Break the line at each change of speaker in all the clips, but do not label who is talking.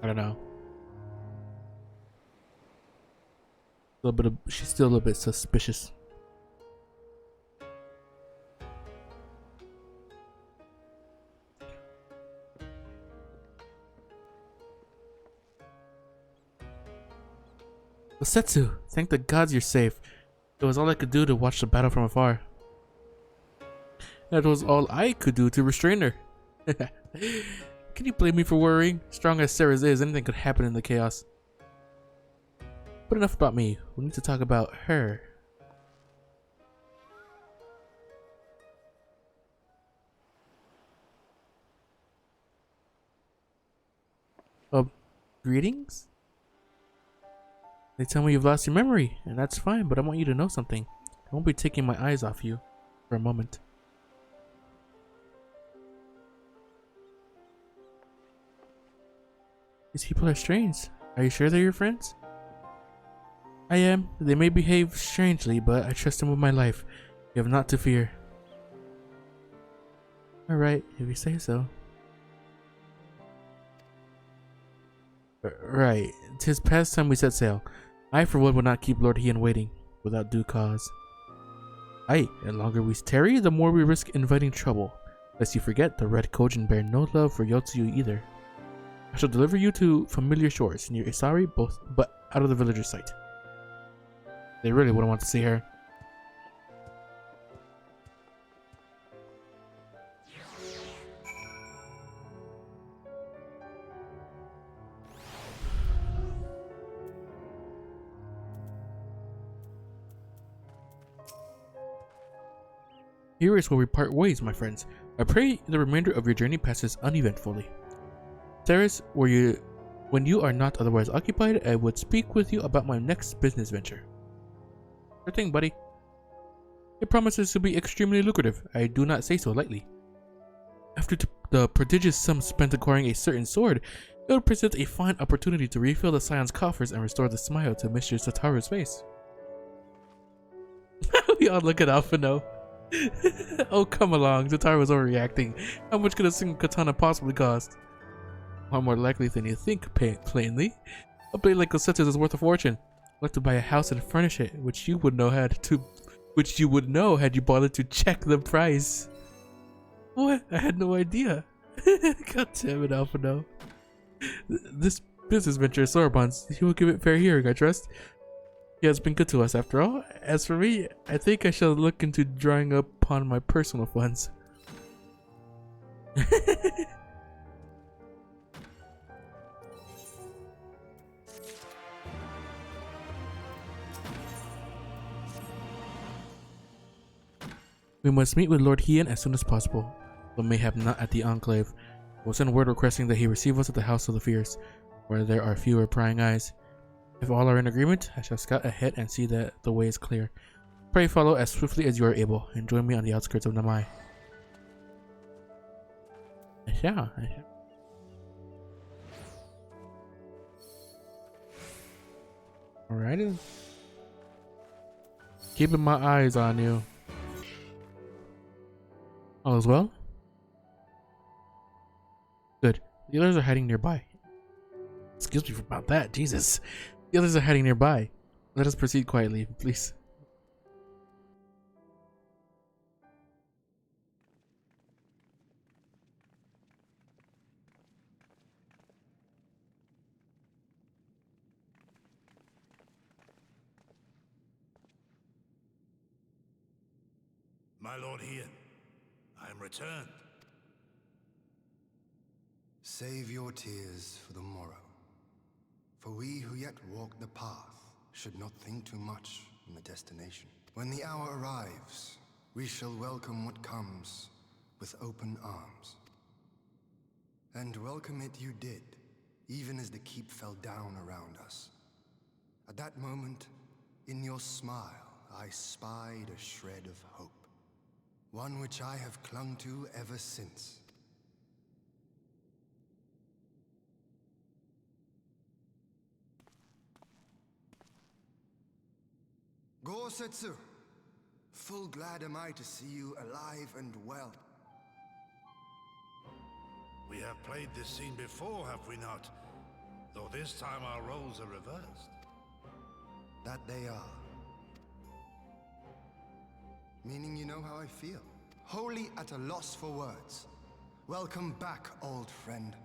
I don't know. She's still a little bit suspicious. Setsu, thank the gods you're safe. It was all I could do to watch the battle from afar. That was all I could do to restrain her. Can you blame me for worrying? Strong as Sarah's is, anything could happen in the chaos. But enough about me. We need to talk about her. Greetings? They tell me you've lost your memory, and that's fine, but I want you to know something. I won't be taking my eyes off you for a moment. These people are strange. Are you sure they're your friends? I am. They may behave strangely, but I trust them with my life. You have naught to fear. Alright, if you say so. Right. 'Tis past time we set sail. I for one would not keep Lord Hien waiting without due cause. Aye, the longer we tarry, the more we risk inviting trouble. Lest you forget, the Red Kojin bear no love for Yotsuyu either. I shall deliver you to familiar shores near Isari, but out of the villager's sight. They really wouldn't want to see her. Here is where we part ways, my friends. I pray the remainder of your journey passes uneventfully. Ceres, when you are not otherwise occupied, I would speak with you about my next business venture. Sure thing, buddy. It promises to be extremely lucrative. I do not say so lightly. After the prodigious sum spent acquiring a certain sword, it would present a fine opportunity to refill the Scion's coffers and restore the smile to Mistress Satoru's face. We all look at Alphino. Oh, come along. Satoru was overreacting. How much could a single katana possibly cost? Far more likely than you think, plainly. A blade like Kosetsu's is worth a fortune. I'd like to buy a house and furnish it, which you would know had you bothered to check the price. What? I had no idea. God damn it, Alphino. This business venture is Sorbon's. He will give it fair hearing, I trust. He has been good to us after all. As for me, I think I shall look into drawing upon my personal funds. We must meet with Lord Hien as soon as possible, but mayhap not at the Enclave. We'll send word requesting that he receive us at the House of the Fierce, where there are fewer prying eyes. If all are in agreement, I shall scout ahead and see that the way is clear. Pray follow as swiftly as you are able, and join me on the outskirts of Namai. Yeah. Alrighty. Keeping my eyes on you. All is well? Good. The others are hiding nearby. Excuse me about that, Jesus. The others are hiding nearby. Let us proceed quietly, please.
My Lord Hien, I am returned.
Save your tears for the morrow. For we who yet walk the path should not think too much on the destination. When the hour arrives, we shall welcome what comes with open arms. And welcome it you did, even as the keep fell down around us. At that moment, in your smile, I spied a shred of hope. One which I have clung to ever since. Gosetsu, full glad am I to see you alive and well.
We have played this scene before, have we not? Though this time our roles are reversed.
That they are. Meaning you know how I feel. Wholly at a loss for words. Welcome back, old friend.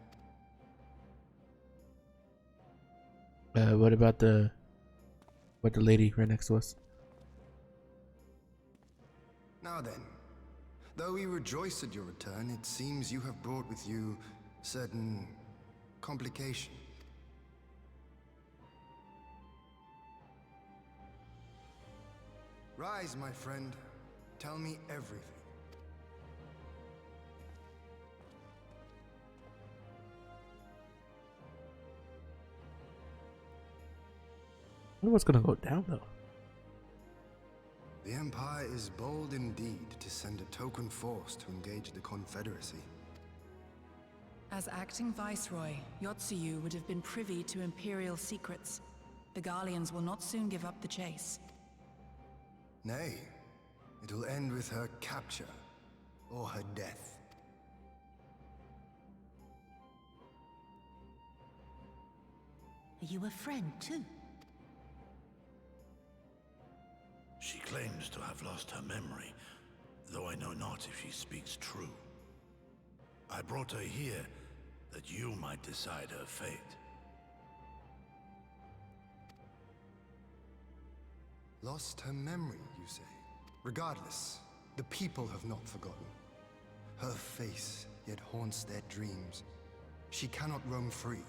What about the lady right next to us?
Now then, though we rejoice at your return, it seems you have brought with you certain complications. Rise, my friend. Tell me everything.
I wonder what's gonna go down though.
The Empire is bold indeed to send a token force to engage the Confederacy.
As acting Viceroy, Yotsuyu would have been privy to Imperial secrets. The Garleans will not soon give up the chase.
Nay, it will end with her capture or her death.
Are you a friend too?
She claims to have lost her memory, though I know not if she speaks true. I brought her here that you might decide her fate.
Lost her memory, you say? Regardless, the people have not forgotten. Her face yet haunts their dreams. She cannot roam free.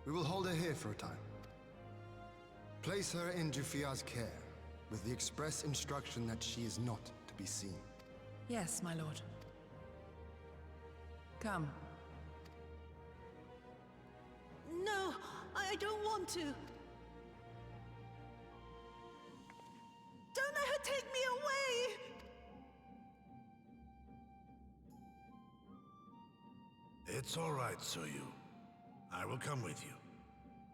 We will hold her here for a time. Place her in Jufia's care, with the express instruction that she is not to be seen.
Yes, my lord. Come.
No, I don't want to. Don't let her take me away!
It's all right, Soyu. I will come with you.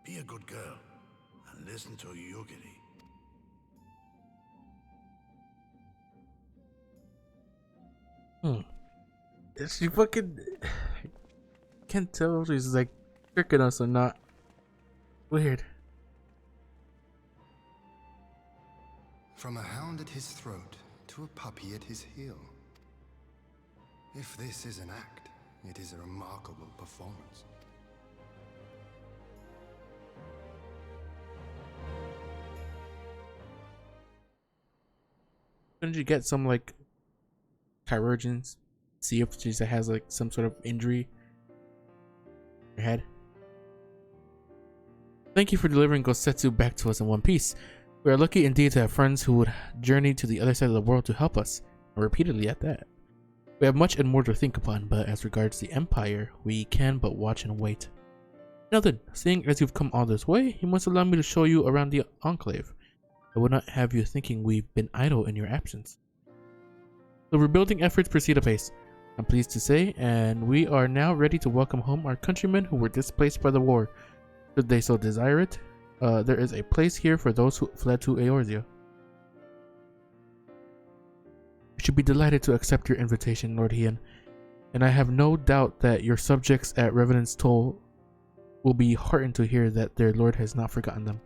Be a good girl, and listen to Yugiri.
She fucking can't tell if she's like tricking us or not. Weird.
From a hound at his throat to a puppy at his heel. If this is an act, it is a remarkable performance.
Couldn't you get some like chirurgeons? See if she has like some sort of injury in her head. Thank you for delivering Gosetsu back to us in one piece. We are lucky indeed to have friends who would journey to the other side of the world to help us, and repeatedly at that. We have much and more to think upon, but as regards the Empire, we can but watch and wait. Now then, seeing as you've come all this way, you must allow me to show you around the Enclave. I would not have you thinking we've been idle in your absence. The rebuilding efforts proceed apace, I'm pleased to say, and we are now ready to welcome home our countrymen who were displaced by the war. Should they so desire it, there is a place here for those who fled to Eorzea. I should be delighted to accept your invitation, Lord Hien, and I have no doubt that your subjects at Revenant's Toll will be heartened to hear that their lord has not forgotten them.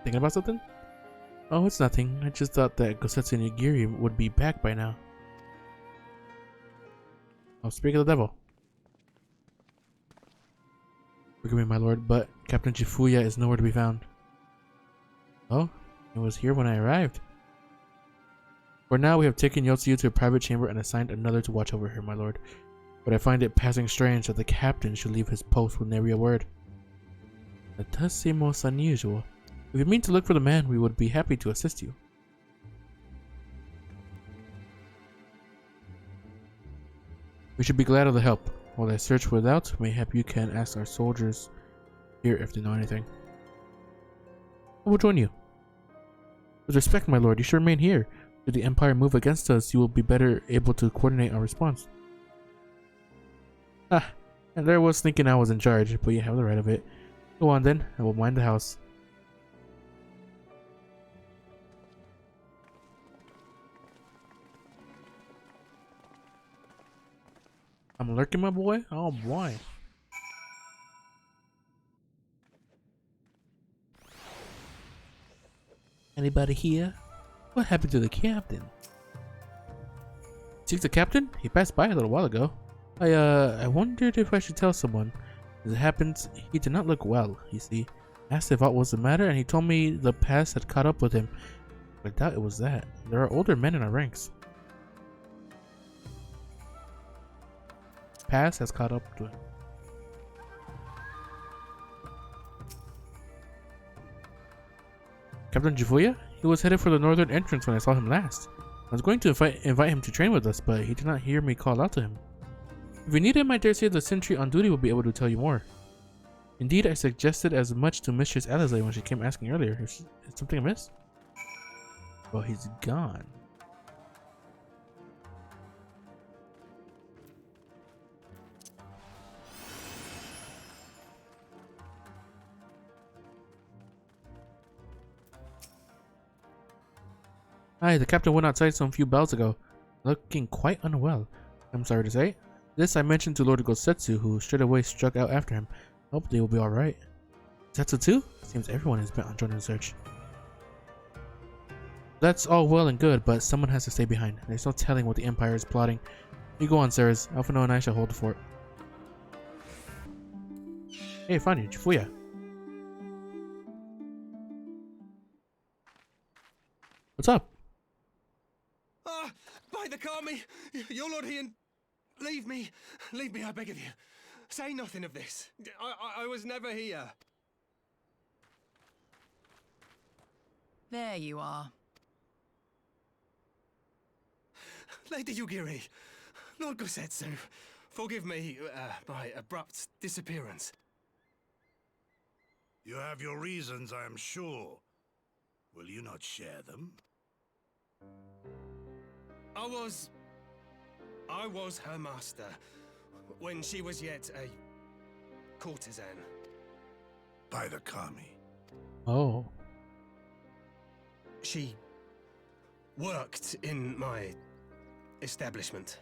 Thinking about something? Oh, it's nothing. I just thought that Gosetsu and Yugiri would be back by now. Oh, speak of the devil. Forgive me, my lord, but Captain Chifuya is nowhere to be found. Oh, it was here when I arrived. For now, we have taken Yotsuyu to a private chamber and assigned another to watch over her, my lord. But I find it passing strange that the captain should leave his post with nary a word. That does seem most unusual. If you mean to look for the man, we would be happy to assist you. We should be glad of the help. While I search without, mayhap you can ask our soldiers here if they know anything. I will join you. With respect, my lord, you should remain here. Should the Empire move against us, you will be better able to coordinate our response. Ah, and there was thinking I was in charge, but you have the right of it. Go on then, I will mind the house. I'm lurking, my boy? Oh boy. Anybody here? What happened to the captain? Seek the captain? He passed by a little while ago. I wondered if I should tell someone. As it happens, he did not look well, you see. I asked if what was the matter, and he told me the past had caught up with him. I doubt it was that. There are older men in our ranks. Past has caught up to him. Captain Jifuya? He was headed for the northern entrance when I saw him last. I was going to invite him to train with us, but he did not hear me call out to him. If you need him, I dare say the sentry on duty will be able to tell you more. Indeed, I suggested as much to Mistress Alizé when she came asking earlier. Is something amiss? Well, he's gone. Hi, the captain went outside some few bells ago, looking quite unwell, I'm sorry to say. This I mentioned to Lord Gosetsu, who straight away struck out after him. Hope they will be alright. Setsu too? Seems everyone is bent on joining the search. That's all well and good, but someone has to stay behind. There's no telling what the Empire is plotting. You go on, sirs. Alphino and I shall hold the fort. Hey, found you, Jifuya. What's up?
By the Kami, your Lord Heian, leave me, I beg of you. Say nothing of this. I was never here.
There you are.
Lady Yugiri, Lord Gosetsu, forgive me my abrupt disappearance.
You have your reasons, I am sure. Will you not share them?
I was her master when she was yet a courtesan.
By the Kami.
Oh.
She worked in my establishment.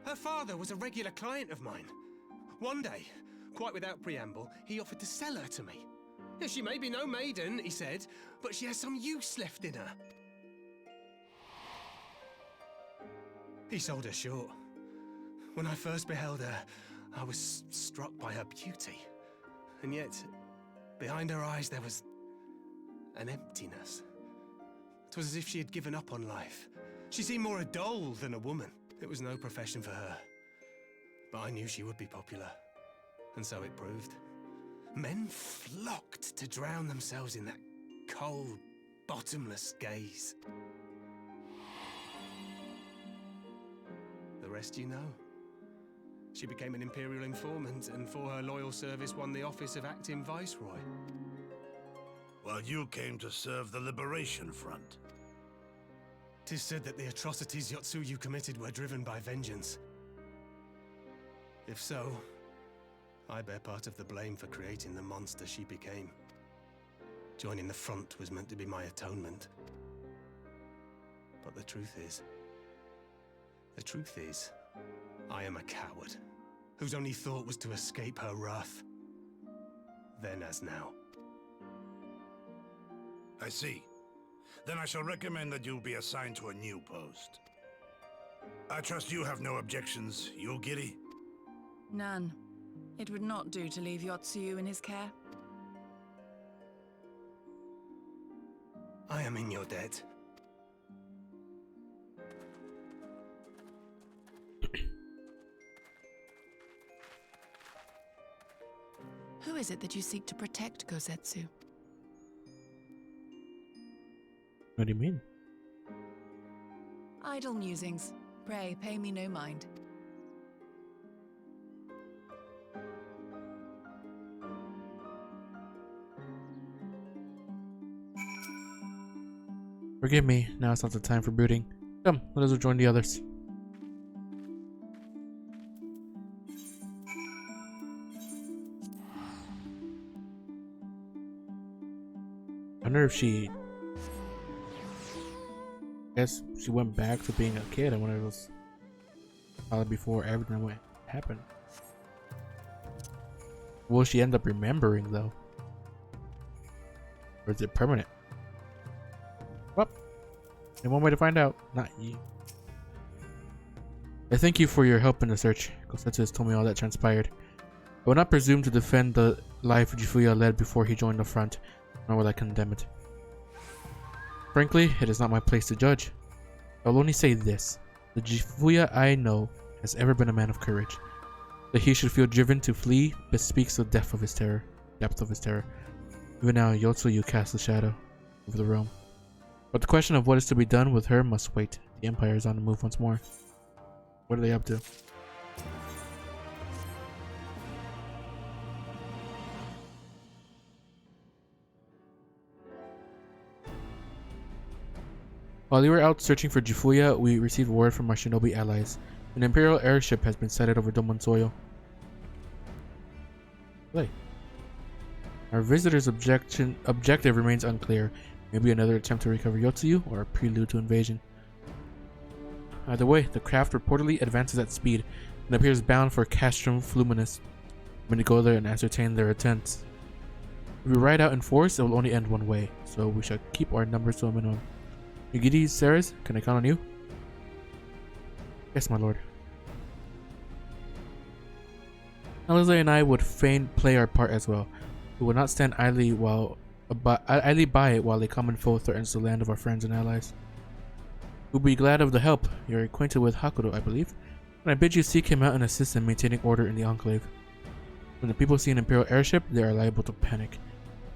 Her father was a regular client of mine. One day, quite without preamble, he offered to sell her to me. Yeah, she may be no maiden, he said, but she has some use left in her. He sold her short. When I first beheld her, I was struck by her beauty. And yet, behind her eyes there was an emptiness. It was as if she had given up on life. She seemed more a doll than a woman. It was no profession for her. But I knew she would be popular. And so it proved. Men flocked to drown themselves in that cold, bottomless gaze. The rest you know. She became an Imperial informant, and for her loyal service won the office of Acting Viceroy.
While you came to serve the Liberation Front.
'Tis said that the atrocities Yotsuyu committed were driven by vengeance. If so, I bear part of the blame for creating the monster she became. Joining the front was meant to be my atonement. But the truth is, I am a coward, whose only thought was to escape her wrath. Then as now.
I see. Then I shall recommend that you be assigned to a new post. I trust you have no objections, Yugiri?
None. It would not do to leave Yotsuyu in his care.
I am in your debt.
Who is it that you seek to protect, Gosetsu?
What do you mean?
Idle musings. Pray, pay me no mind.
Forgive me, now it's not the time for brooding. Come, let us rejoin the others. I wonder if she... I guess she went back to being a kid. I wonder if it was probably before everything happened. Will she end up remembering though? Or is it permanent? Well, and one way to find out. Not you. I thank you for your help in the search. Gosetsu has told me all that transpired. I will not presume to defend the life Jifuya led before he joined the front, nor will I condemn it. Frankly, it is not my place to judge. I will only say this. The Jifuya I know has ever been a man of courage. That he should feel driven to flee bespeaks the depth of his terror. Even now, Yotsuyu casts a shadow over the realm. But the question of what is to be done with her must wait. The Empire is on the move once more. What are they up to? While we were out searching for Jifuya, we received word from our shinobi allies. An Imperial airship has been sighted over Domon soil. Play. Our visitor's objective remains unclear. Maybe another attempt to recover Yotsuyu, or a prelude to invasion. Either way, the craft reportedly advances at speed and appears bound for Castrum Fluminus. I'm going to go there and ascertain their intents. If we ride out in force, it will only end one way, so we shall keep our numbers to a minimum. Yugiri, Ceres, can I count on you? Yes, my lord. Alize and I would fain play our part as well. We will not stand idly by while a common foe threatens the land of our friends and allies. We'll be glad of the help. You're acquainted with Hakudo, I believe, and I bid you seek him out and assist in maintaining order in the Enclave. When the people see an Imperial airship, they are liable to panic.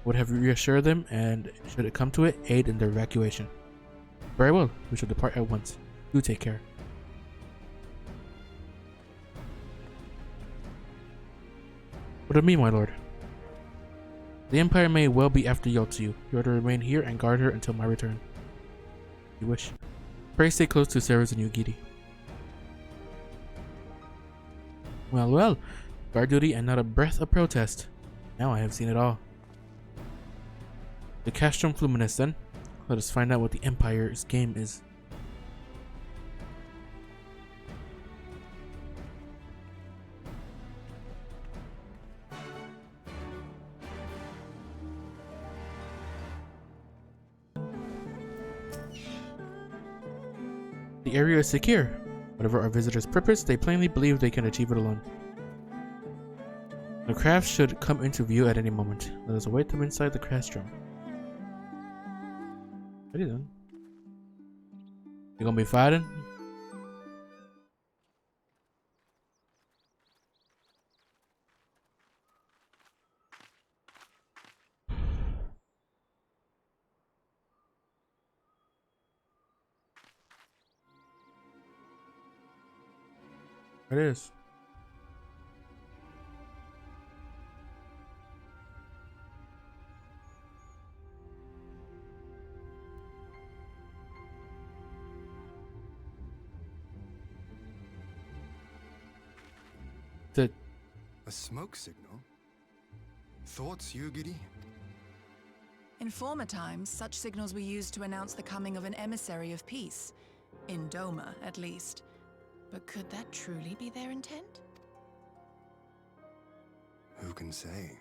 Would have reassured them, and should it come to it, aid in their evacuation. Very well, we shall depart at once. Do take care. What of me, my lord? The Empire may well be after Yotsuyu. You are to remain here and guard her until my return. If you wish. Pray stay close to Ceres and Yugiri. Well, well. Guard duty and not a breath of protest. Now I have seen it all. The Castrum Fluminus, then. Let us find out what the Empire's game is. The area is secure. Whatever our visitors' purpose, they plainly believe they can achieve it alone. The craft should come into view at any moment. Let us await them inside the castrum. What are you doing? You gonna be fighting? It is.
A smoke signal? Thoughts, Yugiri?
In former times, such signals were used to announce the coming of an emissary of peace. In Doma, at least. But could that truly be their intent?
Who can say?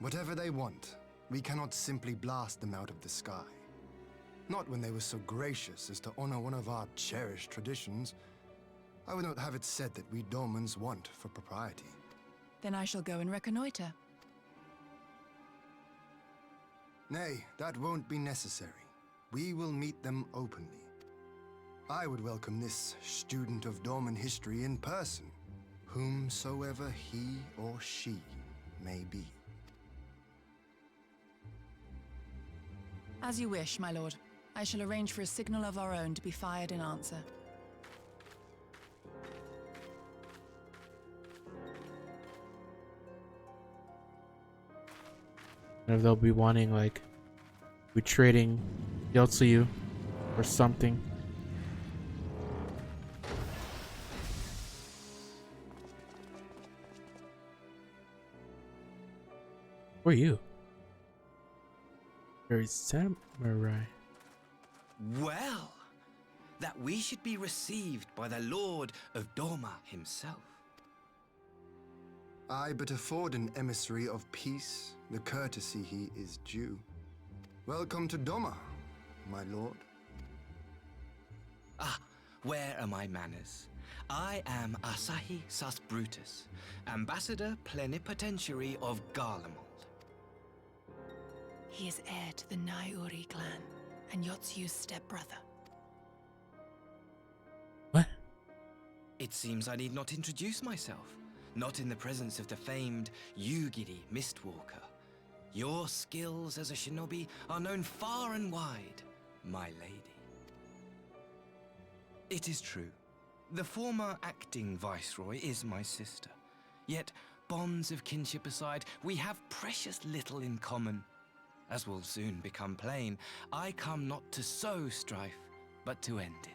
Whatever they want, we cannot simply blast them out of the sky. Not when they were so gracious as to honor one of our cherished traditions. I would not have it said that we Domans want for propriety.
Then I shall go and reconnoiter.
Nay, that won't be necessary. We will meet them openly. I would welcome this student of Dorman history in person, whomsoever he or she may be.
As you wish, my lord. I shall arrange for a signal of our own to be fired in answer.
And if they'll be wanting, like, we trading Yotsuyu or something. Who are you? Very samurai.
Well, that we should be received by the Lord of Doma himself.
I but afford an emissary of peace the courtesy he is due. Welcome to Doma, my lord.
Ah, where are my manners? I am Asahi Sus Brutus, Ambassador Plenipotentiary of Garlemald.
He is heir to the Naiuri clan and Yotsu's stepbrother.
What?
It seems I need not introduce myself, not in the presence of the famed Yugiri Mistwalker. Your skills as a shinobi are known far and wide, my lady. It is true. The former acting viceroy is my sister. Yet, bonds of kinship aside, we have precious little in common. As will soon become plain, I come not to sow strife, but to end it.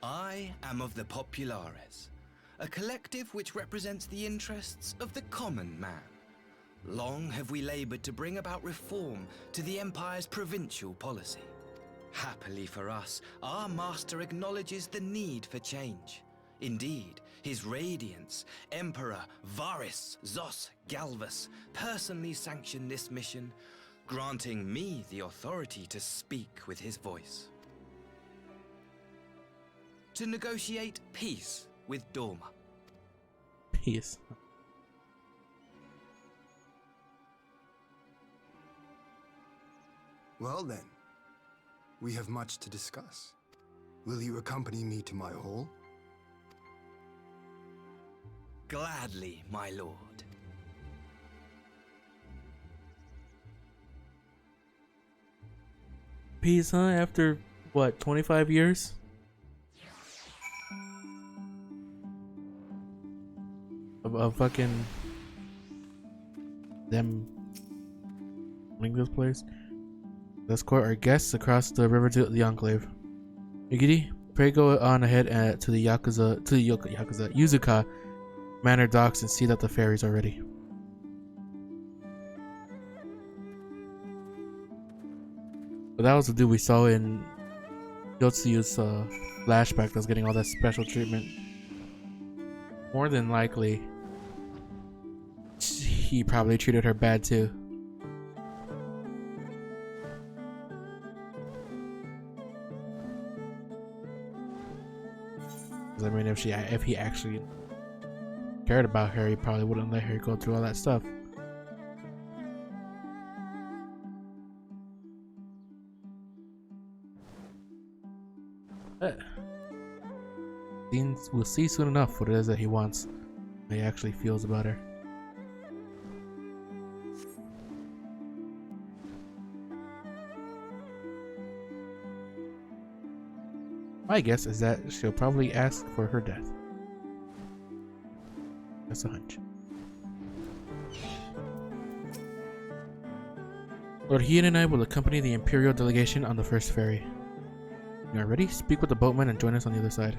I am of the Populares, a collective which represents the interests of the common man. Long have we labored to bring about reform to the Empire's provincial policy. Happily for us, our master acknowledges the need for change. Indeed, His Radiance, Emperor Varys Zos Galvus, personally sanctioned this mission, granting me the authority to speak with his voice. To negotiate peace with Doma.
Peace.
Well then, we have much to discuss. Will you accompany me to my hall?
Gladly, my lord.
Peace, huh? After what, 25 years? Of fucking them running this place. Let's escort our guests across the river to the Enclave. Yugiri, pray go on ahead to the Yuzuka Manor docks and see that the ferries are ready. But that was the dude we saw in Yotsu's flashback that was getting all that special treatment. More than likely, he probably treated her bad too. I mean, if he actually cared about her, he probably wouldn't let her go through all that stuff. But we'll see soon enough what it is that he wants, what he actually feels about her. My guess is that she'll probably ask for her death. That's a hunch. Lord Hien and I will accompany the Imperial delegation on the first ferry. You are ready? Speak with the boatman and join us on the other side.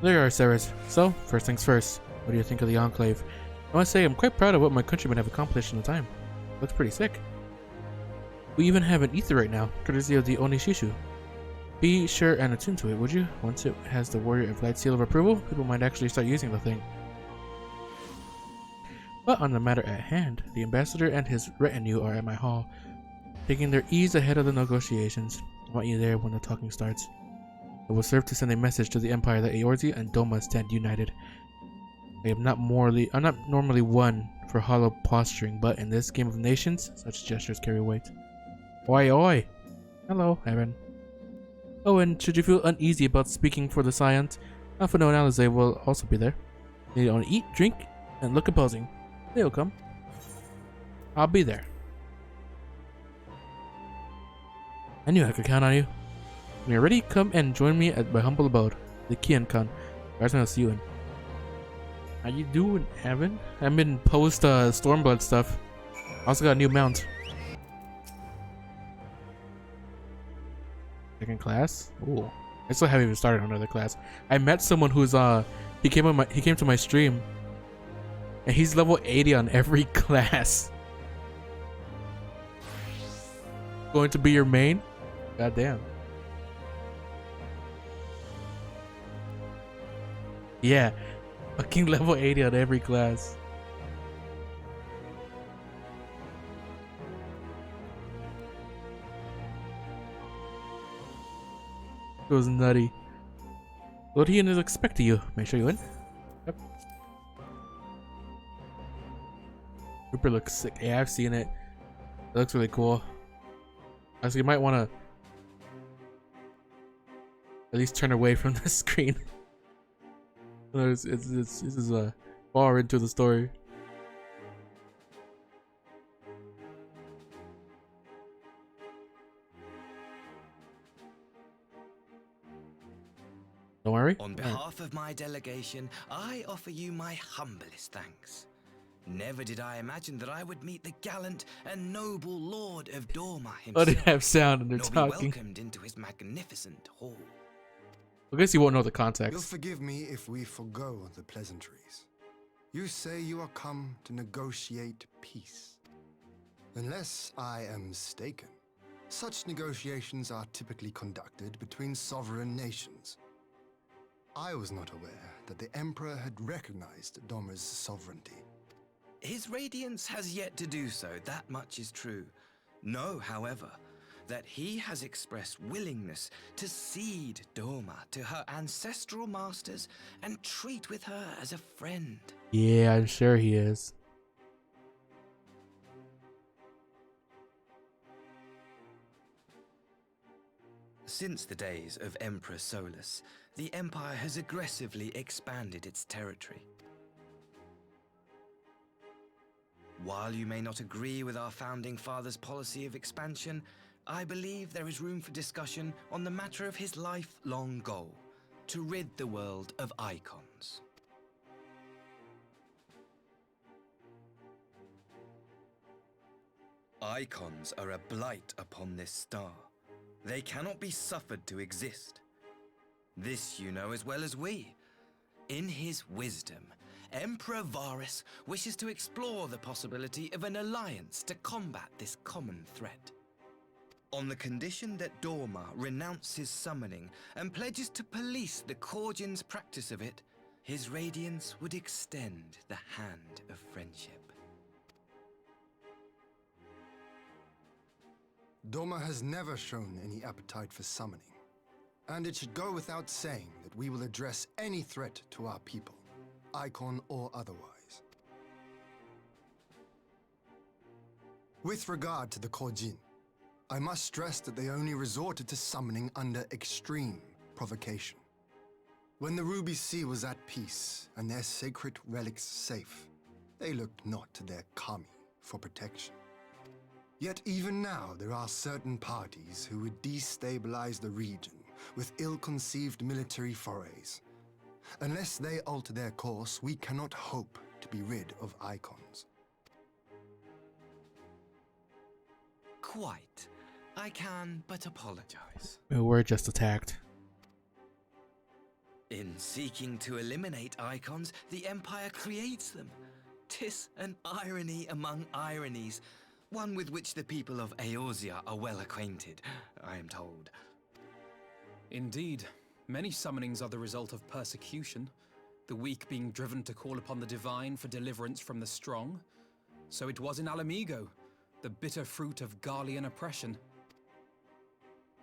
There you are, Ceres. So, first things first, what do you think of the Enclave? I must say, I'm quite proud of what my countrymen have accomplished in the time. Looks pretty sick. We even have an ether right now, courtesy of the Onishishu. Be sure and attune to it, would you? Once it has the Warrior of Light seal of approval, people might actually start using the thing. But on the matter at hand, the ambassador and his retinue are at my hall, taking their ease ahead of the negotiations. I want you there when the talking starts. It will serve to send a message to the Empire that Eorzi and Doma stand united. I'm not normally one for hollow posturing, but in this game of nations, such gestures carry weight. Oi oi! Hello, Evan. Oh, and should you feel uneasy about speaking for the Scions, Alphino and Alize will also be there. They only eat, drink, and look imposing. They'll come. I'll be there. I knew I could count on you. When you're ready, come and join me at my humble abode, the Kian-Kan. Where's I'll see you in. How you doing, Evan? I'm in post Stormblood stuff. Also got a new mount. Second class? Ooh. I still haven't even started on another class. I met someone who's he came to my stream, and he's level 80 on every class. Going to be your main? Goddamn. Yeah, fucking level 80 on every class. It was nutty. Lothian is expecting you. Make sure you in. Yep. Cooper looks sick. Yeah, I've seen it. It looks really cool. So you might want to at least turn away from the screen. This is far into the story. Don't worry.
On behalf of my delegation, I offer you my humblest thanks. Never did I imagine that I would meet the gallant and noble Lord of Dorma himself.
Oh, they have sound and they're
nor
talking.
be welcomed into his magnificent hall.
I guess you won't know the
You'll
context.
forgive me if we forgo the pleasantries. You say you are come to negotiate peace. Unless I am mistaken, such negotiations are typically conducted between sovereign nations. I was not aware that the Emperor had recognized Dorma's sovereignty.
His Radiance has yet to do so, that much is true. Know, however, that he has expressed willingness to cede Dorma to her ancestral masters and treat with her as a friend.
Yeah, I'm sure he is.
Since the days of Emperor Solus, the Empire has aggressively expanded its territory. While you may not agree with our founding father's policy of expansion, I believe there is room for discussion on the matter of his lifelong goal, to rid the world of icons. Icons are a blight upon this star. They cannot be suffered to exist. This you know as well as we. In his wisdom, Emperor Varus wishes to explore the possibility of an alliance to combat this common threat. On the condition that Dorma renounces summoning and pledges to police the Korgin's practice of it, his Radiance would extend the hand of friendship.
Dorma has never shown any appetite for summoning, and it should go without saying that we will address any threat to our people, icon or otherwise. With regard to the Korjin, I must stress that they only resorted to summoning under extreme provocation. When the Ruby Sea was at peace and their sacred relics safe, they looked not to their kami for protection. Yet even now there are certain parties who would destabilize the region with ill-conceived military forays. Unless they alter their course, we cannot hope to be rid of icons.
Quite. I can but apologize.
We're just attacked.
In seeking to eliminate icons, the Empire creates them. 'Tis an irony among ironies, one with which the people of Eorzea are well acquainted, I am told.
Indeed, many summonings are the result of persecution, the weak being driven to call upon the divine for deliverance from the strong. So it was in Alamigo, the bitter fruit of Garlean oppression.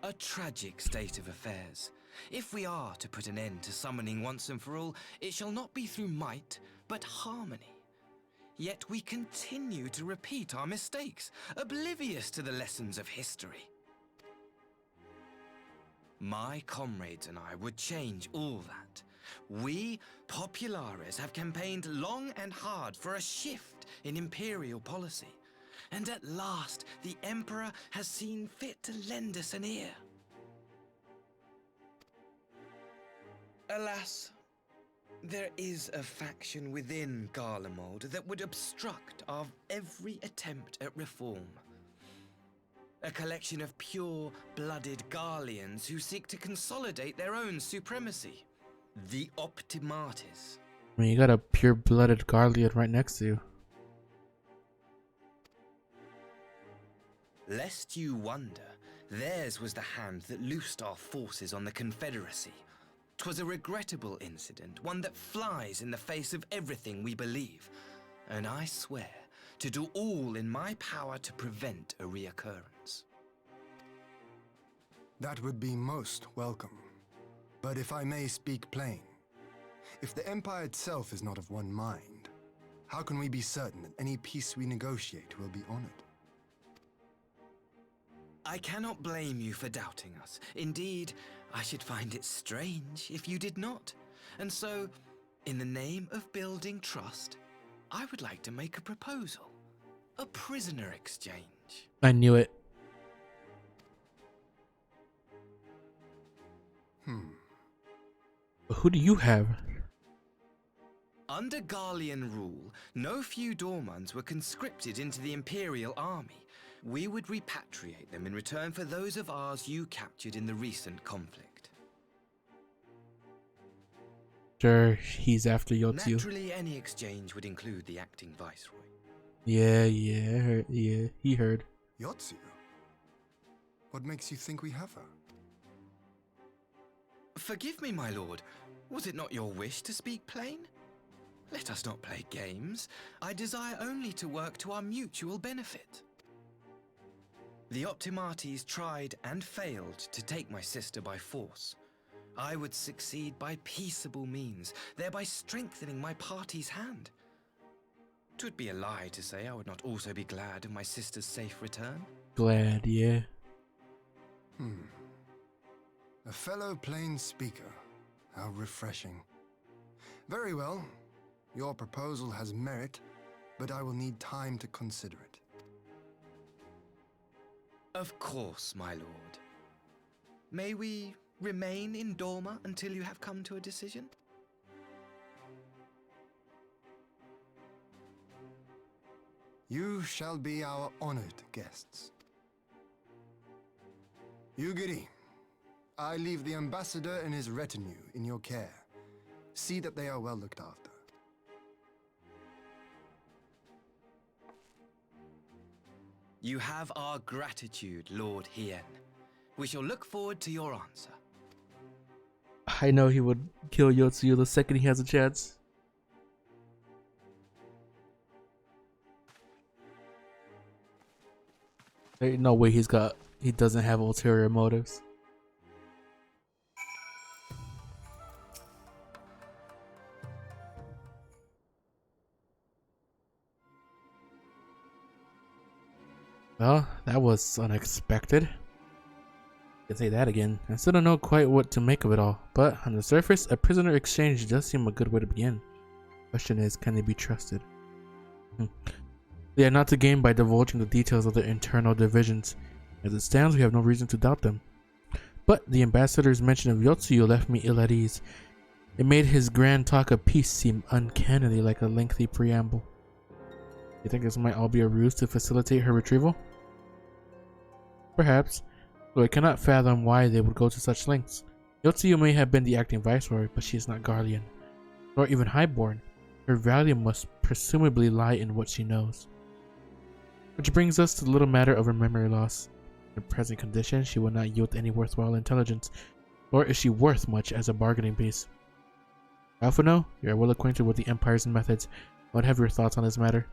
A tragic state of affairs. If we are to put an end to summoning once and for all, it shall not be through might, but harmony. Yet we continue to repeat our mistakes, oblivious to the lessons of history. My comrades and I would change all that. We, Populares, have campaigned long and hard for a shift in imperial policy. And at last, the Emperor has seen fit to lend us an ear. Alas, there is a faction within Garlemald that would obstruct our every attempt at reform. A collection of pure-blooded Garleans who seek to consolidate their own supremacy. The Optimates.
I mean, you got a pure-blooded Garlean right next to you.
Lest you wonder, theirs was the hand that loosed our forces on the Confederacy. 'Twas a regrettable incident, one that flies in the face of everything we believe, and I swear to do all in my power to prevent a reoccurrence.
That would be most welcome. But if I may speak plain, if the Empire itself is not of one mind, how can we be certain that any peace we negotiate will be honored?
I cannot blame you for doubting us. Indeed, I should find it strange if you did not. And so, in the name of building trust, I would like to make a proposal. A prisoner exchange.
I knew it. But who do you have?
Under Garlean rule, no few Dormans were conscripted into the Imperial Army. We would repatriate them in return for those of ours you captured in the recent conflict.
Sure, he's after Yotsu.
Naturally, any exchange would include the acting viceroy.
Yeah, he heard.
Yotsu? What makes you think we have her?
Forgive me, my lord. Was it not your wish to speak plain? Let us not play games. I desire only to work to our mutual benefit. The Optimates tried and failed to take my sister by force. I would succeed by peaceable means, thereby strengthening my party's hand. 'Twould be a lie to say I would not also be glad of my sister's safe return.
Glad, yeah.
A fellow plain speaker. How refreshing. Very well. Your proposal has merit, but I will need time to consider it.
Of course, my lord. May we remain in Dorma until you have come to a decision?
You shall be our honored guests. Yugiri, I leave the ambassador and his retinue in your care. See that they are well looked after.
You have our gratitude, Lord Hien. We shall look forward to your answer.
I know he would kill Yotsuyu the second he has a chance. There ain't no way he doesn't have ulterior motives. Well, that was unexpected. I can say that again. I still don't know quite what to make of it all, but on the surface, a prisoner exchange does seem a good way to begin. Question is, can they be trusted? They are not to gain by divulging the details of their internal divisions. As it stands, we have no reason to doubt them. But the ambassador's mention of Yotsuyu left me ill at ease. It made his grand talk of peace seem uncannily like a lengthy preamble. You think this might all be a ruse to facilitate her retrieval? Perhaps, though I cannot fathom why they would go to such lengths. Yotsuyu may have been the acting viceroy, but she is not Garlean, nor even highborn. Her value must presumably lie in what she knows. Which brings us to the little matter of her memory loss. In present condition, she will not yield any worthwhile intelligence, nor is she worth much as a bargaining piece. Alphino, you are well acquainted with the Empire's methods. What have your thoughts on this matter?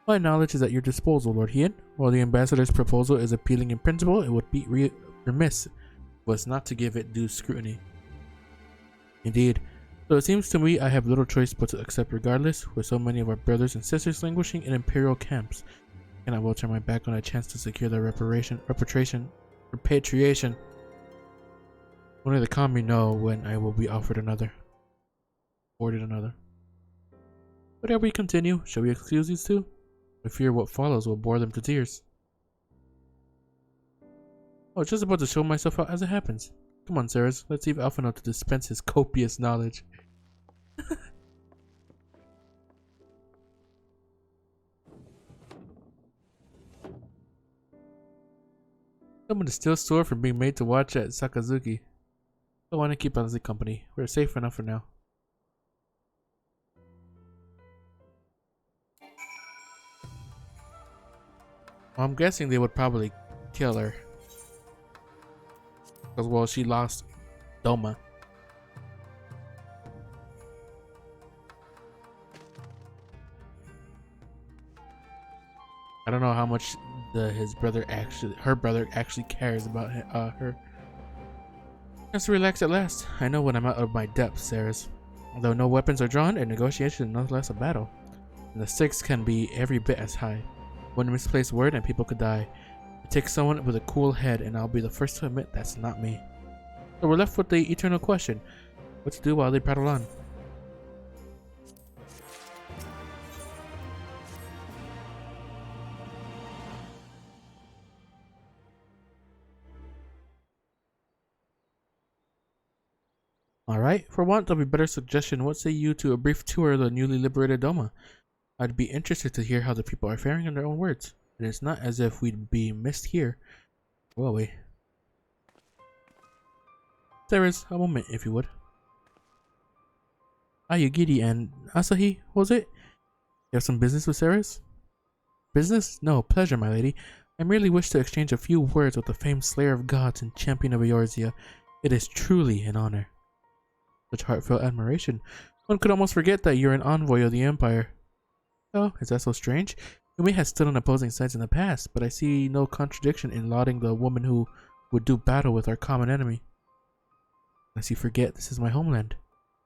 My knowledge is at your disposal, Lord Hien. While the ambassador's proposal is appealing in principle, it would be remiss of us not to give it due scrutiny. Indeed, though it seems to me I have little choice but to accept regardless, with so many of our brothers and sisters languishing in imperial camps, and I will turn my back on a chance to secure their repatriation. Only the kami know when I will be afforded another. But ere we continue, shall we excuse these two? I fear what follows will bore them to tears. Oh, just about to show myself out as it happens. Come on, Ceres, let's leave Alphino to dispense his copious knowledge. Someone is still sore from being made to watch at Sakazuki. I want to keep us company. We're safe enough for now. Well, I'm guessing they would probably kill her. Because, well, she lost Doma. I don't know how much her brother actually cares about her. Just relax at last. I know when I'm out of my depth, Ceres. Although no weapons are drawn, a negotiation is nonetheless a battle. And the stakes can be every bit as high. One misplaced word and people could die. It takes someone with a cool head, and I'll be the first to admit that's not me. So we're left with the eternal question. What to do while they prattle on? Alright, for want of a better suggestion, what say you to a brief tour of the newly liberated Doma? I'd be interested to hear how the people are faring in their own words. And it's not as if we'd be missed here, will we? Ceres, a moment, if you would. Yugiri and Asahi, was it? You have some business with Ceres? Business? No, pleasure, my lady. I merely wish to exchange a few words with the famed slayer of gods and champion of Eorzea. It is truly an honor. Such heartfelt admiration. One could almost forget that you're an envoy of the Empire. Oh, is that so strange? You may have stood on opposing sides in the past, but I see no contradiction in lauding the woman who would do battle with our common enemy. Unless you forget, this is my homeland.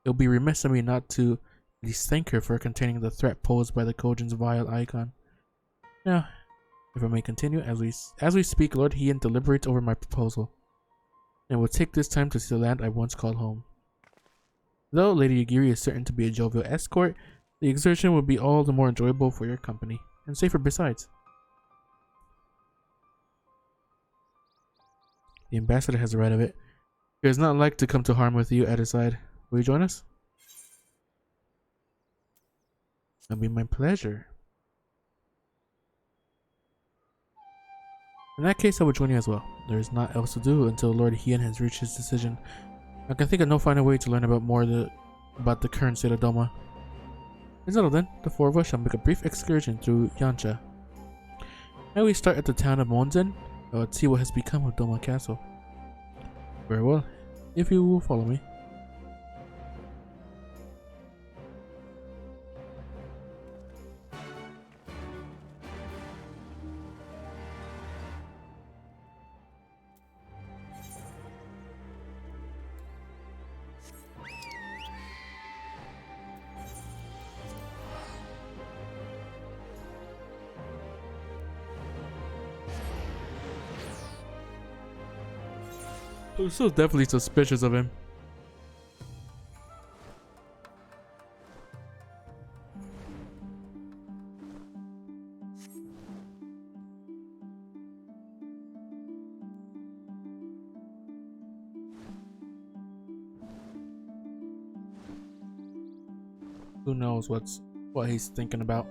It would be remiss of me not to at least thank her for containing the threat posed by the Kojin's vile icon. Now, if I may continue, as we speak, Lord Hien deliberates over my proposal, and will take this time to see the land I once called home. Though Lady Yugiri is certain to be a jovial escort, the exertion will be all the more enjoyable for your company, and safer besides. The ambassador has read of it. He does not like to come to harm with you at his side. Will you join us? It'll be my pleasure. In that case, I will join you as well. There is naught else to do until Lord Hien has reached his decision. I can think of no finer way to learn about the current state of Doma. Settled then, the four of us shall make a brief excursion through Yancha. Now we start at the town of Monzen, and let's see what has become of Doma Castle. Very well, if you will follow me. I'm still definitely suspicious of him. Who knows what he's thinking about.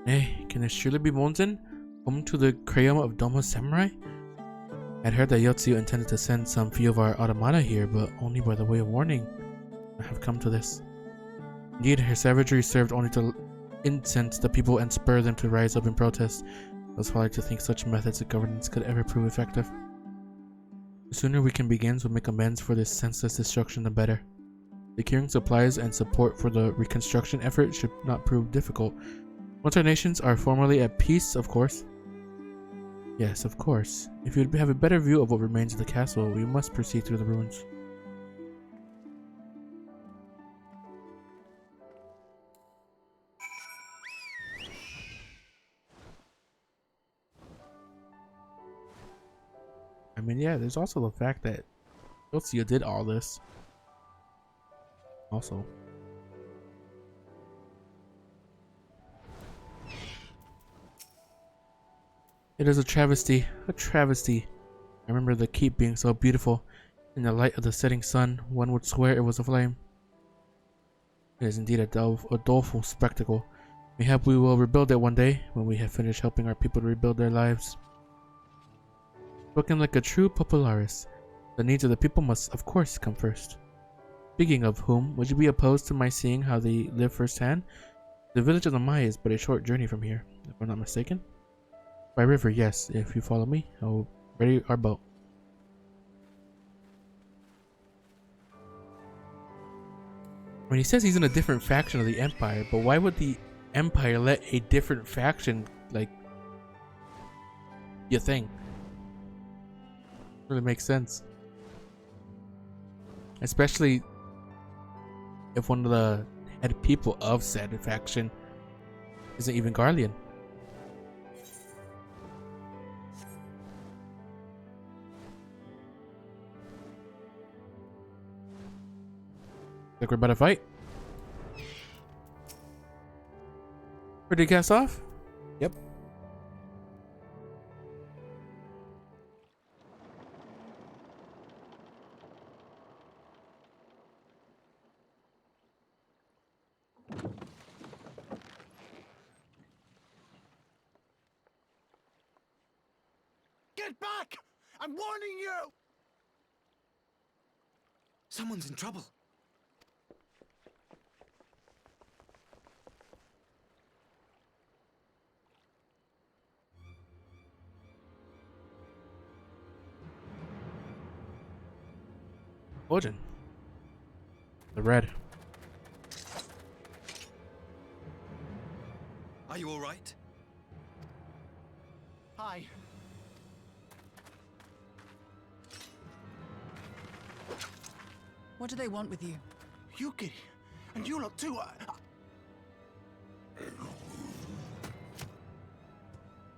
Hey, can this surely be Monzen? Home to the Crayon of Doma Samurai? I'd heard that Yotsuyu intended to send some few of our automata here, but only by the way of warning. I have come to this. Indeed, her savagery served only to incense the people and spur them to rise up in protest. It was folly to think such methods of governance could ever prove effective. The sooner we can begin to make amends for this senseless destruction, the better. Securing supplies and support for the reconstruction effort should not prove difficult. Once our nations are formally at peace, of course. Yes, of course. If you have a better view of what remains of the castle, we must proceed through the ruins. I mean, yeah, there's also the fact that Yotsuyu did all this. Also. It is a travesty, a travesty. I remember the keep being so beautiful. In the light of the setting sun, one would swear it was aflame. It is indeed a doleful spectacle. Mayhap we will rebuild it one day, when we have finished helping our people to rebuild their lives. Spoken like a true popularis, the needs of the people must, of course, come first. Speaking of whom, would you be opposed to my seeing how they live firsthand? The village of the Mai is but a short journey from here, if I'm not mistaken. By river, yes. If you follow me, I'll ready our boat. When he says he's in a different faction of the Empire, but why would the Empire let a different faction, like, be a thing? Really makes sense. Especially if one of the head people of said faction isn't even Garlean. Like we're about to fight. Ready to cast off?
Yep.
Get back! I'm warning you!
Someone's in trouble.
Origin. The red.
Are you all right?
Hi.
What do they want with you?
Yuki, and you lot too.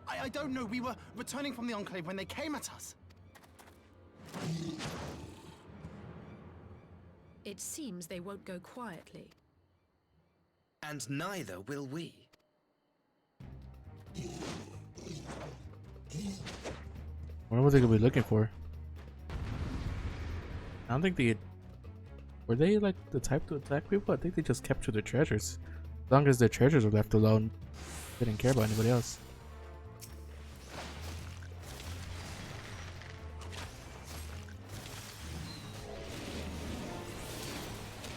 I don't know. We were returning from the Enclave when they came at us.
It seems they won't go quietly.
And neither will we.
I wonder what they could be looking for. I don't think they... Were they like the type to attack people? I think they just captured their treasures. As long as their treasures were left alone, they didn't care about anybody else.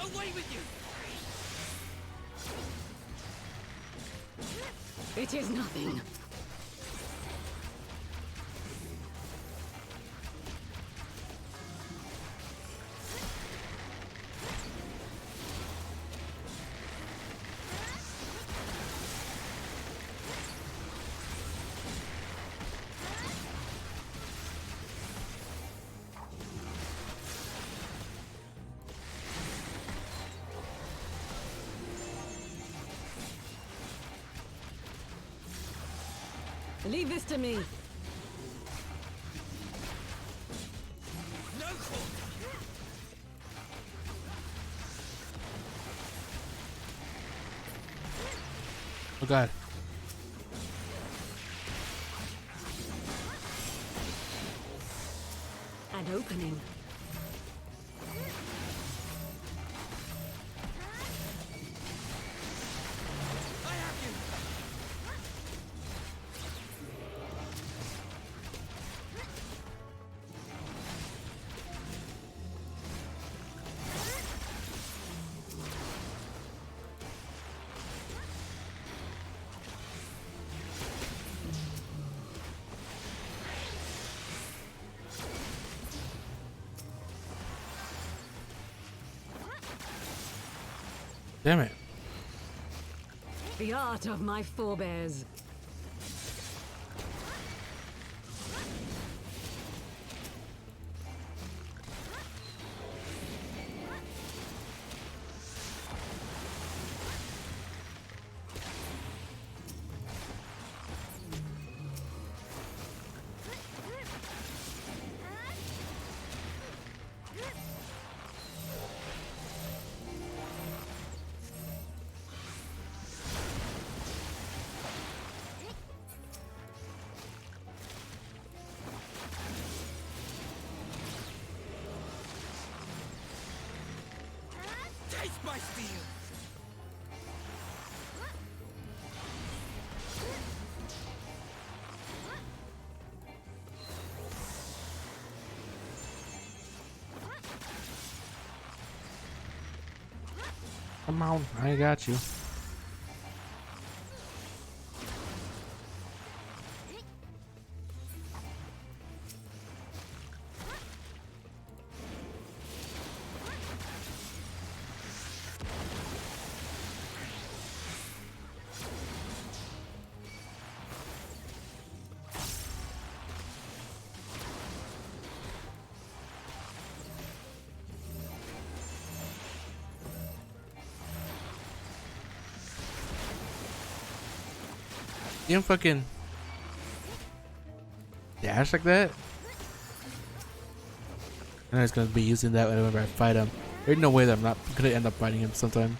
Away with you! It is nothing. Leave this to me.
Oh god.
An opening.
Damn it.
The art of my forebears.
my steel.
Come on, I got you. You don't fucking dash like that? I'm just gonna be using that whenever I fight him. There's no way that I'm not gonna end up fighting him sometime.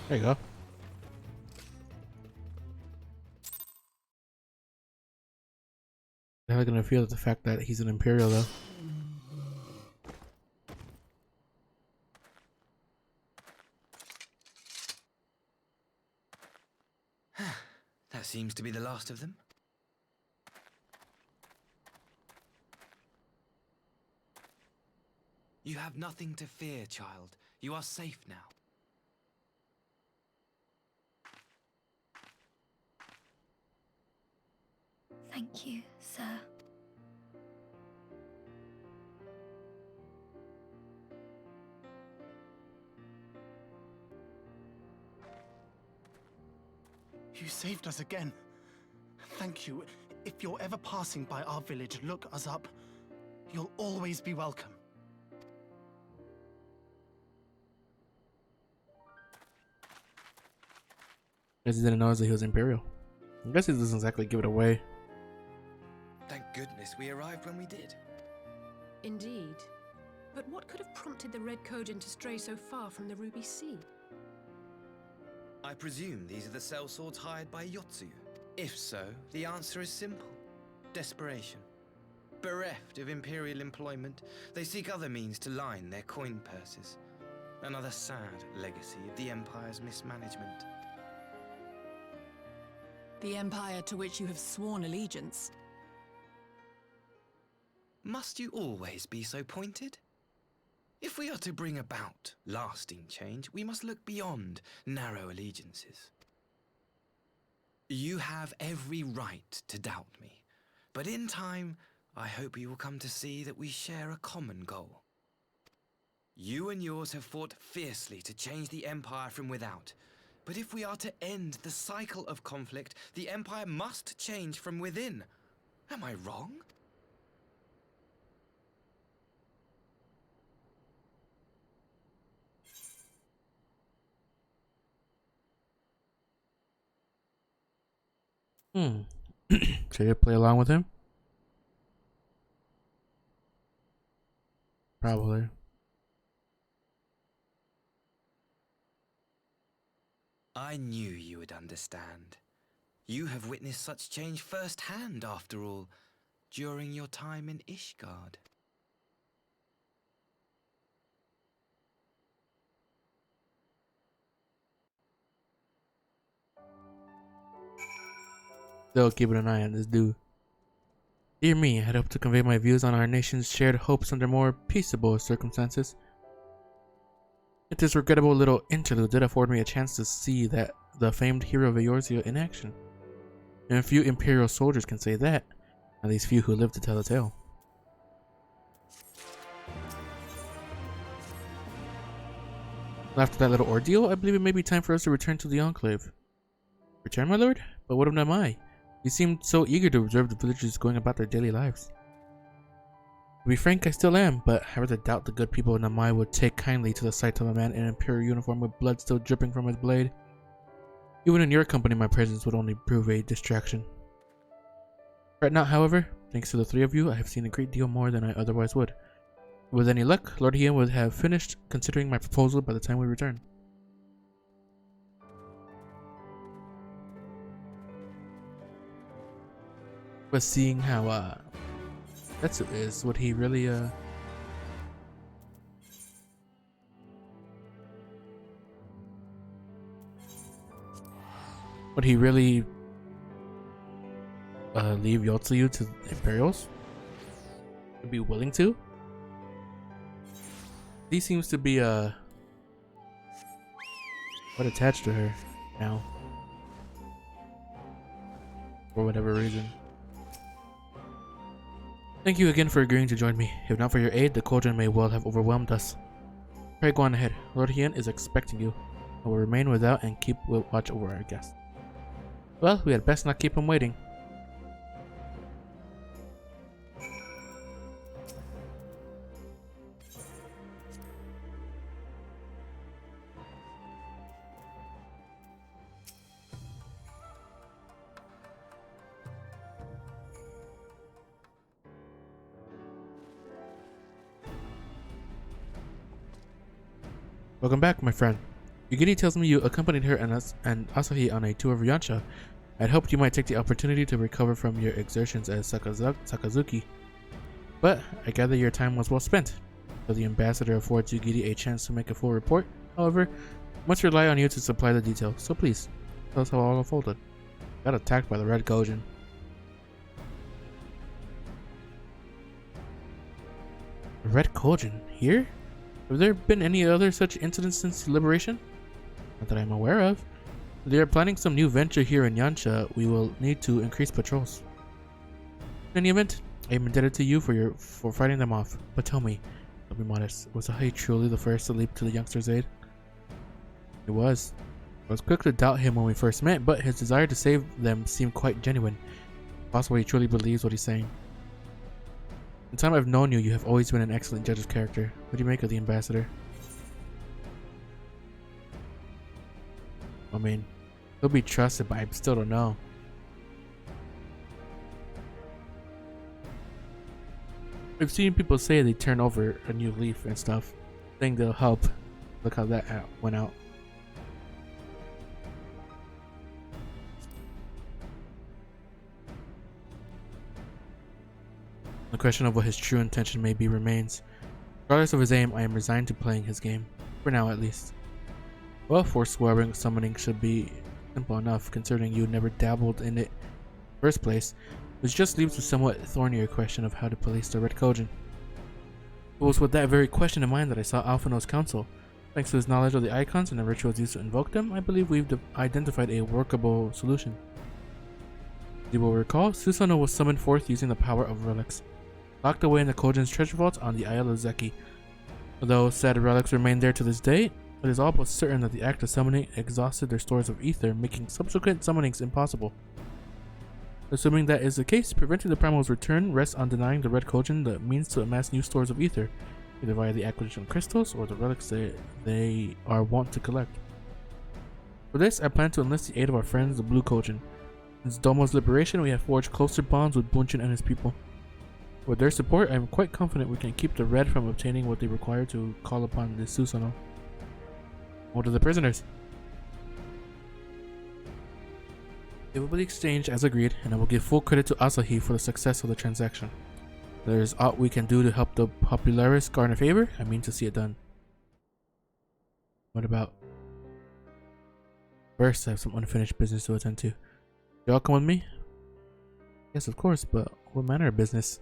There you go. How are they gonna feel at the fact that he's an Imperial though?
That seems to be the last of them. You have nothing to fear, child. You are safe now.
Thank you, sir.
You saved us again. Thank you. If you're ever passing by our village, look us up. You'll always be welcome.
I guess he didn't know that he was Imperial. I guess he doesn't exactly give it away.
Thank goodness we arrived when we did.
Indeed. But what could have prompted the Red Kojin to stray so far from the Ruby Sea?
I presume these are the sellswords hired by Yotsuyu. If so, the answer is simple. Desperation. Bereft of Imperial employment, they seek other means to line their coin purses. Another sad legacy of the Empire's mismanagement.
The Empire to which you have sworn allegiance.
Must you always be so pointed? If we are to bring about lasting change, we must look beyond narrow allegiances. You have every right to doubt me, but in time, I hope you will come to see that we share a common goal. You and yours have fought fiercely to change the Empire from without, but if we are to end the cycle of conflict, the Empire must change from within. Am I wrong?
Should I play along with him? Probably.
I knew you would understand. You have witnessed such change firsthand, after all, during your time in Ishgard.
Still keeping an eye on this dude. Dear me, I had hoped to convey my views on our nation's shared hopes under more peaceable circumstances. Yet this regrettable little interlude did afford me a chance to see that the famed hero of Eorzea in action. And few Imperial soldiers can say that, at least few who live to tell the tale. After that little ordeal, I believe it may be time for us to return to the Enclave. Return, my lord? But what am I? You seemed so eager to observe the villagers going about their daily lives. To be frank, I still am, but I rather doubt the good people of Namai would take kindly to the sight of a man in an Imperial uniform with blood still dripping from his blade. Even in your company, my presence would only prove a distraction. Fret not, however. Thanks to the three of you, I have seen a great deal more than I otherwise would. With any luck, Lord Hien would have finished considering my proposal by the time we return. But seeing how Tetsu is, would he really leave Yotsuyu to the Imperials? Would be willing to? He seems to be quite attached to her now, for whatever reason. Thank you again for agreeing to join me. If not for your aid, the cauldron may well have overwhelmed us. Pray go on ahead. Lord Hien is expecting you. I will remain without and keep watch over our guest. Well, we had best not keep him waiting. Welcome back, my friend. Yugiri tells me you accompanied her and Asahi on a tour of Yansha. I'd hoped you might take the opportunity to recover from your exertions as Sakazuki. But I gather your time was well spent. So the ambassador affords Yugiri a chance to make a full report. However, must rely on you to supply the details. So please, tell us how all unfolded. Got attacked by the Red Gojin. The Red Gojin? Here? Have there been any other such incidents since Liberation? Not that I'm aware of. If they are planning some new venture here in Yansha, we will need to increase patrols. In any event, I am indebted to you for fighting them off. But tell me, don't be modest, was Asahi truly the first to leap to the youngster's aid? It was. I was quick to doubt him when we first met, but his desire to save them seemed quite genuine. Possibly he truly believes what he's saying. In the time I've known you, you have always been an excellent judge of character. What do you make of the ambassador? I mean, he'll be trusted, but I still don't know. I've seen people say they turn over a new leaf and stuff. Think they'll help. Look how that went out. The question of what his true intention may be remains. Regardless of his aim, I am resigned to playing his game. For now, at least. Well, Forswearing summoning should be simple enough, considering you never dabbled in it in the first place, which just leaves the somewhat thornier question of how to police the Red Kojin. It was with that very question in mind that I sought Alphino's counsel. Thanks to his knowledge of the icons and the rituals used to invoke them, I believe we've identified a workable solution. As you will recall, Susanoo was summoned forth using the power of relics, locked away in the Kojin's treasure vault on the Isle of Zeki. Although said relics remain there to this day, it is all but certain that the act of summoning exhausted their stores of ether, making subsequent summonings impossible. Assuming that is the case, preventing the Primal's return rests on denying the Red Kojin the means to amass new stores of ether, either via the acquisition of crystals or the relics they are wont to collect. For this, I plan to enlist the aid of our friends, the Blue Kojin. Since Domo's liberation, we have forged closer bonds with Bunshin and his people. With their support, I am quite confident we can keep the Red from obtaining what they require to call upon the Susanoo. What of the prisoners? It will be exchanged as agreed, and I will give full credit to Asahi for the success of the transaction. If there is aught we can do to help the Popularis garner favor, I mean to see it done. What about? First, I have some unfinished business to attend to. Y'all come with me? Yes, of course, but what manner of business?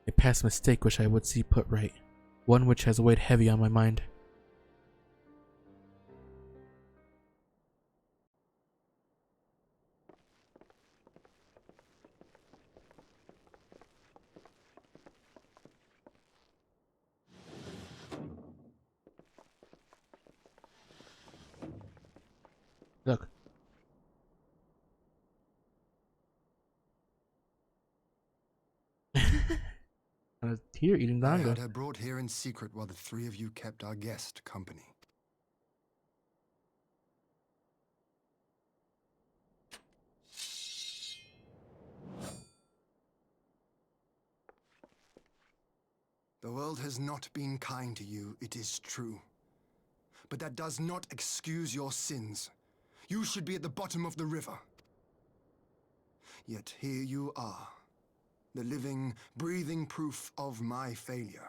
A past mistake which I would see put right. One which has weighed heavy on my mind. Look. I was here eating
I
dango.
had her brought here in secret while the three of you kept our guest company. The world world has not been kind to you, it is true. But that does not excuse your sins. You should be at the bottom of the river. Yet here you are, the living, breathing proof of my failure.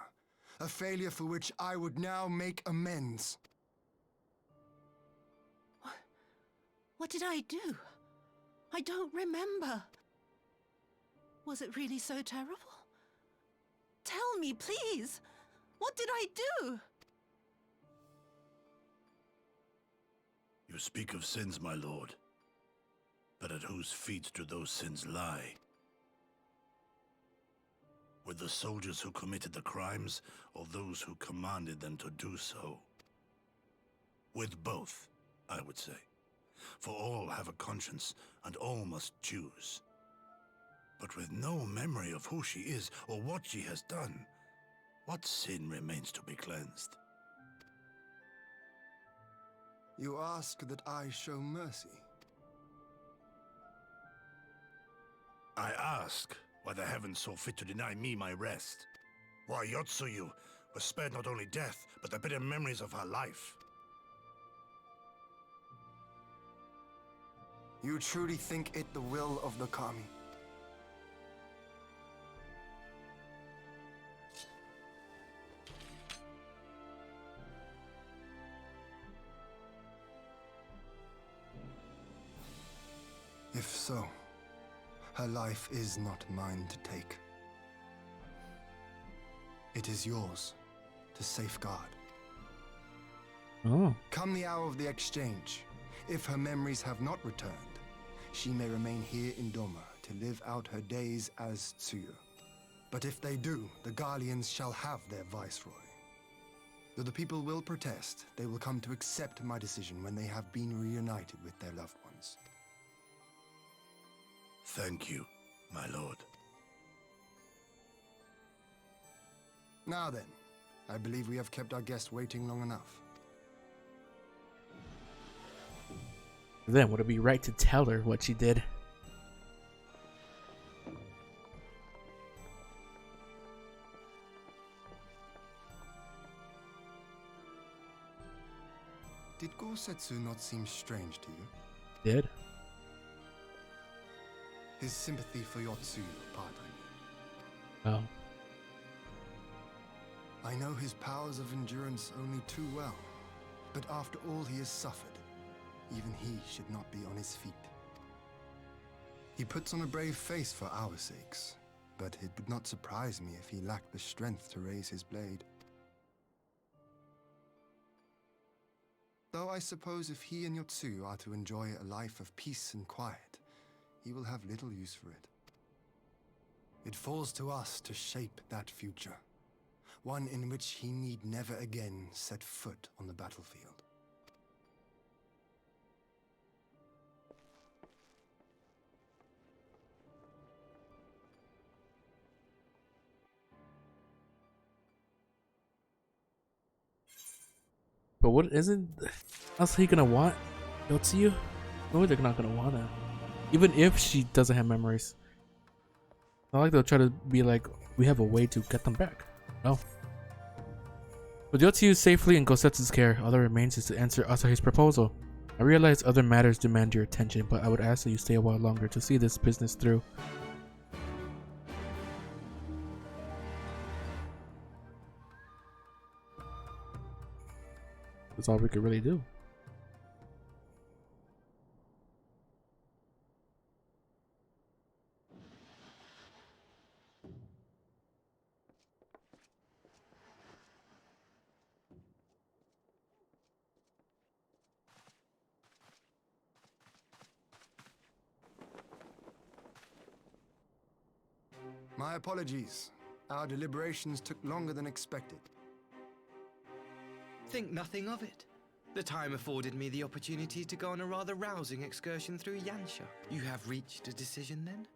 A failure for which I would now make amends.
What did I do? I don't remember. Was it really so terrible? Tell me, please. What did I do?
You speak of sins, my lord. But at whose feet do those sins lie? With the soldiers who committed the crimes, or those who commanded them to do so? With both, I would say. For all have a conscience, and all must choose. But with no memory of who she is, or what she has done, what sin remains to be cleansed?
You ask that I show mercy.
I ask why the heavens saw fit to deny me my rest. Why Yotsuyu was spared not only death, but the bitter memories of her life.
You truly think it the will of the Kami? If so, her life is not mine to take. It is yours to safeguard.
Oh.
Come the hour of the exchange, if her memories have not returned, she may remain here in Doma to live out her days as Tsuyu. But if they do, the Guardians shall have their viceroy. Though the people will protest, they will come to accept my decision when they have been reunited with their loved ones.
Thank you, my lord.
Now then, I believe we have kept our guest waiting long enough.
Then would it be right to tell her what she did?
Did Gosetsu not seem strange to you?
Did?
His sympathy for Yotsuyu apart, I mean.
Oh.
I know his powers of endurance only too well, but after all he has suffered, even he should not be on his feet. He puts on a brave face for our sakes, but it would not surprise me if he lacked the strength to raise his blade. Though I suppose if he and Yotsuyu are to enjoy a life of peace and quiet, he will have little use for it. It falls to us to shape that future, one in which he need never again set foot on the battlefield.
But what isn't else he gonna want? Yotsuyu? No, they're not gonna want it. Even if she doesn't have memories. Not like they'll try to be like, we have a way to get them back. No. With Yotsuyu safely in Gosetsu's care, all that remains is to answer Asahi's proposal. I realize other matters demand your attention, but I would ask that you stay a while longer to see this business through. That's all we could really do.
My apologies. Our deliberations took longer than expected.
Think nothing of it. The time afforded me the opportunity to go on a rather rousing excursion through Yansha. You have reached a decision then?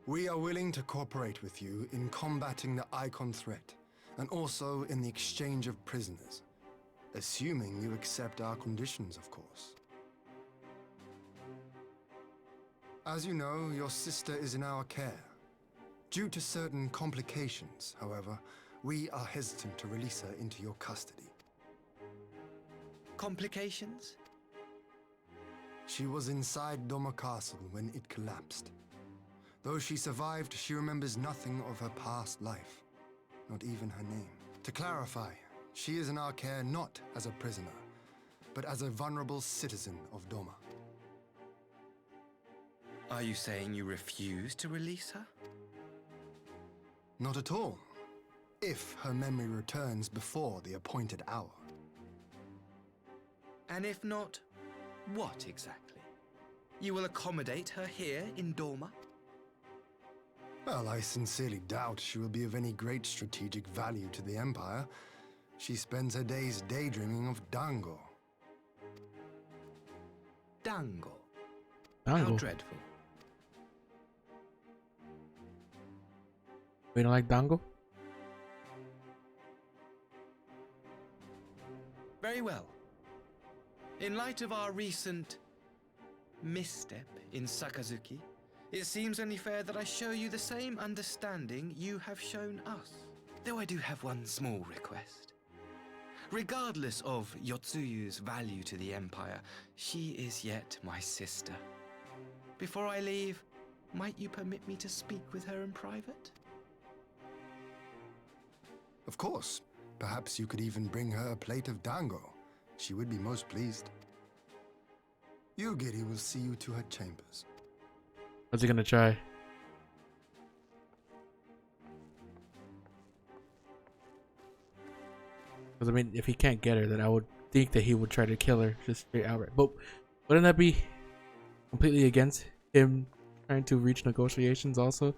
We are willing to cooperate with you in combating the Icon threat, and also in the exchange of prisoners. Assuming you accept our conditions, of course. As you know, your sister is in our care. Due to certain complications, however, we are hesitant to release her into your custody.
Complications?
She was inside Doma Castle when it collapsed. Though she survived, she remembers nothing of her past life, not even her name. To clarify, she is in our care not as a prisoner, but as a vulnerable citizen of Doma.
Are you saying you refuse to release her?
Not at all, if her memory returns before the appointed hour.
And if not, what exactly? You will accommodate her here in Doma?
Well, I sincerely doubt she will be of any great strategic value to the Empire. She spends her days daydreaming of Dango.
Dango?
Dango.
How dreadful.
We don't like Dango?
Very well. In light of our recent misstep in Sakazuki, it seems only fair that I show you the same understanding you have shown us. Though I do have one small request. Regardless of Yotsuyu's value to the Empire, she is yet my sister. Before I leave, might you permit me to speak with her in private?
Of course. Perhaps you could even bring her a plate of dango. She would be most pleased. Yugiri will see you to her chambers.
What's he gonna try? Because I mean, if he can't get her, then I would think that he would try to kill her just straight outright. But wouldn't that be completely against him trying to reach negotiations also?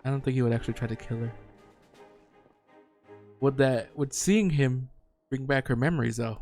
I don't think he would actually try to kill her. Would seeing him bring back her memories though?